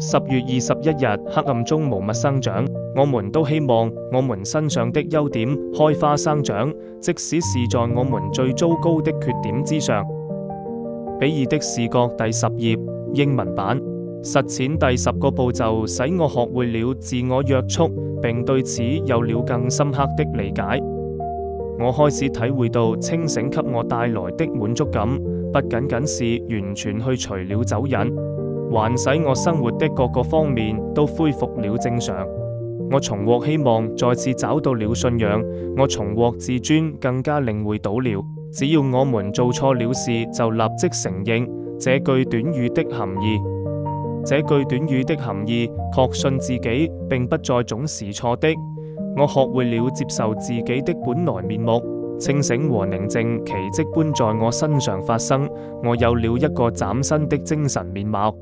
10月21日，黑暗中無物生長。我們都希望我們身上的優點開花生長，即使是在我們最糟糕的缺點之上。比爾的視覺第10頁，英文版。實踐第10個步驟使我學會了自我約束，並對此有了更深刻的理解。我開始體會到清醒給我帶來的滿足感，不僅僅是完全去除了酒癮，還使我生活的各個方面都恢復了正常。我重獲希望，再次找到了信仰，我重獲自尊，更加領會到了，只要我們做錯了事，就立即承認。這句短語的含義，這句短語的含義，確信自己並不再總是錯的。我學會了接受自己的本來面目，清醒和寧靜奇蹟般在我身上發生。我有了一個嶄新的精神面貌。